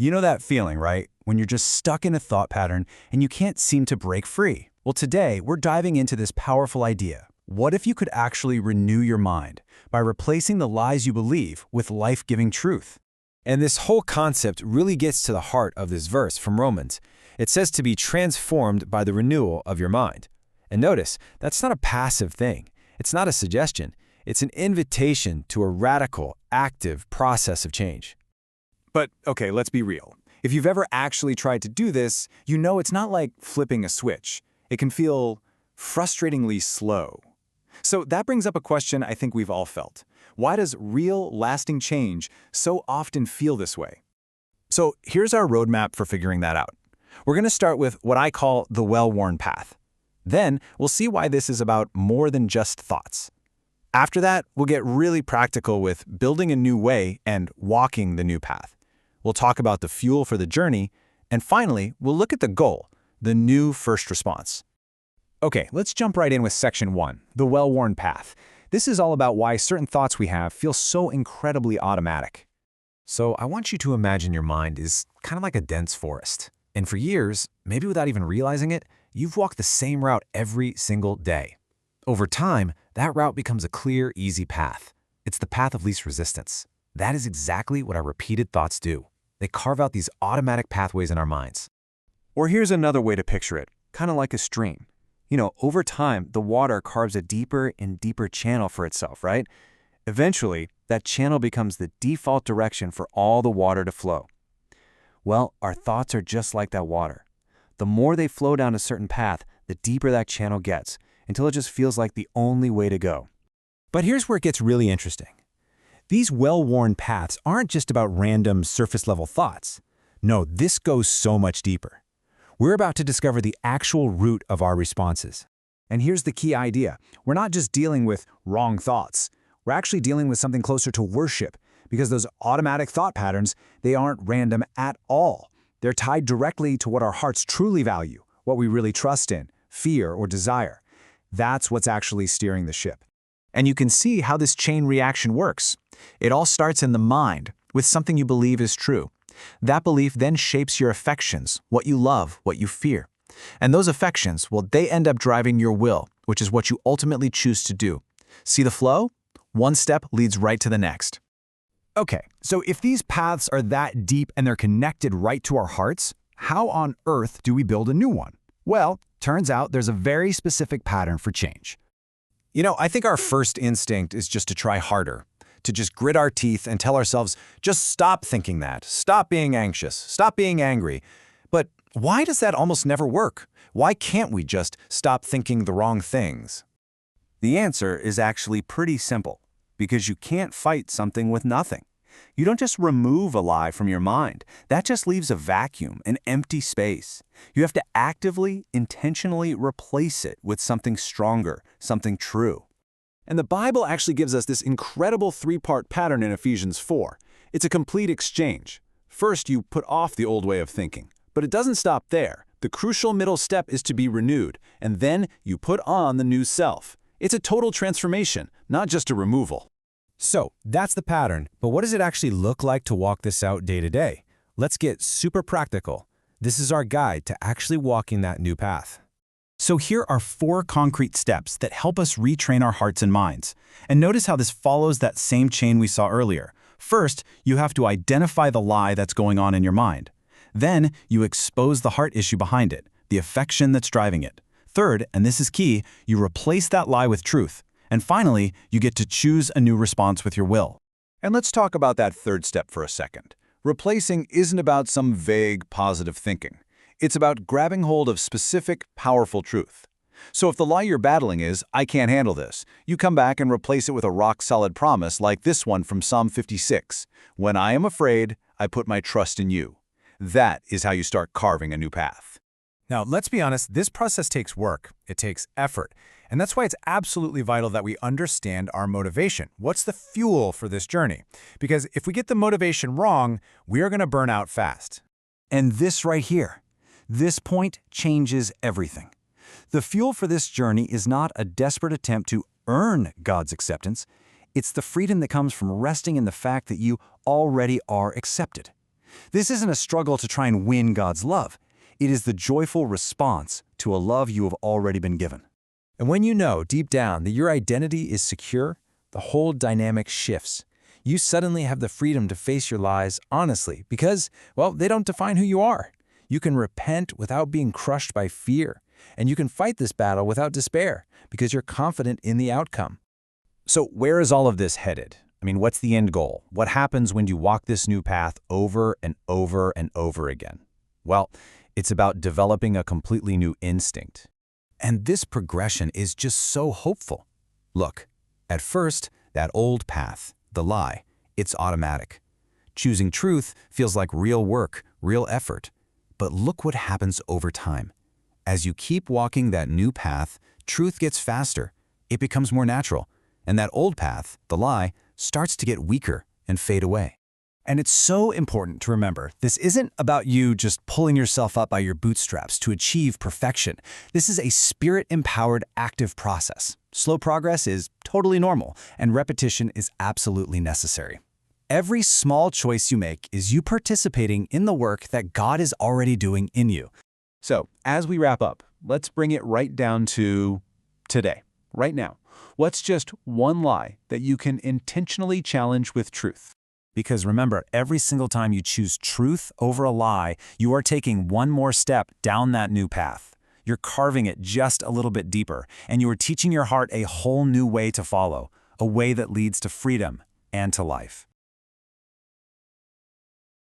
You know that feeling, right? When you're just stuck in a thought pattern and you can't seem to break free. Well, today we're diving into this powerful idea. What if you could actually renew your mind by replacing the lies you believe with life-giving truth? And this whole concept really gets to the heart of this verse from Romans. It says to be transformed by the renewal of your mind. And notice, that's not a passive thing. It's not a suggestion. It's an invitation to a radical, active process of change. But, okay, let's be real. If you've ever actually tried to do this, you know it's not like flipping a switch. It can feel frustratingly slow. So that brings up a question I think we've all felt. Why does real, lasting change so often feel this way? So here's our roadmap for figuring that out. We're going to start with what I call the well-worn path. Then we'll see why this is about more than just thoughts. After that, we'll get really practical with building a new way and walking the new path. We'll talk about the fuel for the journey, and finally, we'll look at the goal, the new first response. Okay, let's jump right in with section 1, the well-worn path. This is all about why certain thoughts we have feel so incredibly automatic. So I want you to imagine your mind is kind of like a dense forest. And for years, maybe without even realizing it, you've walked the same route every single day. Over time, that route becomes a clear, easy path. It's the path of least resistance. That is exactly what our repeated thoughts do. They carve out these automatic pathways in our minds. Or here's another way to picture it, kind of like a stream. You know, over time, the water carves a deeper and deeper channel for itself, right? Eventually, that channel becomes the default direction for all the water to flow. Well, our thoughts are just like that water. The more they flow down a certain path, the deeper that channel gets, until it just feels like the only way to go. But here's where it gets really interesting. These well-worn paths aren't just about random surface-level thoughts. No, this goes so much deeper. We're about to discover the actual root of our responses. And here's the key idea. We're not just dealing with wrong thoughts. We're actually dealing with something closer to worship, because those automatic thought patterns, they aren't random at all. They're tied directly to what our hearts truly value, what we really trust in, fear or desire. That's what's actually steering the ship. And you can see how this chain reaction works. It all starts in the mind, with something you believe is true. That belief then shapes your affections, what you love, what you fear. And those affections, well, they end up driving your will, which is what you ultimately choose to do. See the flow? One step leads right to the next. Okay, so if these paths are that deep and they're connected right to our hearts, how on earth do we build a new one? Well, turns out there's a very specific pattern for change. You know, I think our first instinct is just to try harder, to just grit our teeth and tell ourselves, just stop thinking that, stop being anxious, stop being angry. But why does that almost never work? Why can't we just stop thinking the wrong things? The answer is actually pretty simple, because you can't fight something with nothing. You don't just remove a lie from your mind. That just leaves a vacuum, an empty space. You have to actively, intentionally replace it with something stronger, something true. And the Bible actually gives us this incredible three-part pattern in Ephesians 4. It's a complete exchange. First, you put off the old way of thinking. But it doesn't stop there. The crucial middle step is to be renewed, and then you put on the new self. It's a total transformation, not just a removal. So, that's the pattern, but what does it actually look like to walk this out day to day? Let's get super practical. This is our guide to actually walking that new path. So here are 4 concrete steps that help us retrain our hearts and minds. And notice how this follows that same chain we saw earlier. First, you have to identify the lie that's going on in your mind. Then, you expose the heart issue behind it, the affection that's driving it. Third, and this is key, you replace that lie with truth. And finally, you get to choose a new response with your will. And let's talk about that third step for a second. Replacing isn't about some vague, positive thinking. It's about grabbing hold of specific, powerful truth. So if the lie you're battling is, I can't handle this, you come back and replace it with a rock-solid promise like this one from Psalm 56. When I am afraid, I put my trust in you. That is how you start carving a new path. Now, let's be honest, this process takes work. It takes effort. And that's why it's absolutely vital that we understand our motivation. What's the fuel for this journey? Because if we get the motivation wrong, we are going to burn out fast. And this right here, this point changes everything. The fuel for this journey is not a desperate attempt to earn God's acceptance. It's the freedom that comes from resting in the fact that you already are accepted. This isn't a struggle to try and win God's love. It is the joyful response to a love you have already been given. And when you know deep down that your identity is secure, the whole dynamic shifts. You suddenly have the freedom to face your lies honestly because, well, they don't define who you are. You can repent without being crushed by fear, and you can fight this battle without despair because you're confident in the outcome. So where is all of this headed? I mean, what's the end goal? What happens when you walk this new path over and over and over again? Well, it's about developing a completely new instinct. And this progression is just so hopeful. Look, at first, that old path, the lie, it's automatic. Choosing truth feels like real work, real effort. But look what happens over time. As you keep walking that new path, truth gets faster. It becomes more natural. And that old path, the lie, starts to get weaker and fade away. And it's so important to remember, this isn't about you just pulling yourself up by your bootstraps to achieve perfection. This is a spirit-empowered, active process. Slow progress is totally normal, and repetition is absolutely necessary. Every small choice you make is you participating in the work that God is already doing in you. So, as we wrap up, let's bring it right down to today, right now. What's just one lie that you can intentionally challenge with truth? Because remember, every single time you choose truth over a lie, you are taking one more step down that new path. You're carving it just a little bit deeper, and you are teaching your heart a whole new way to follow, a way that leads to freedom and to life.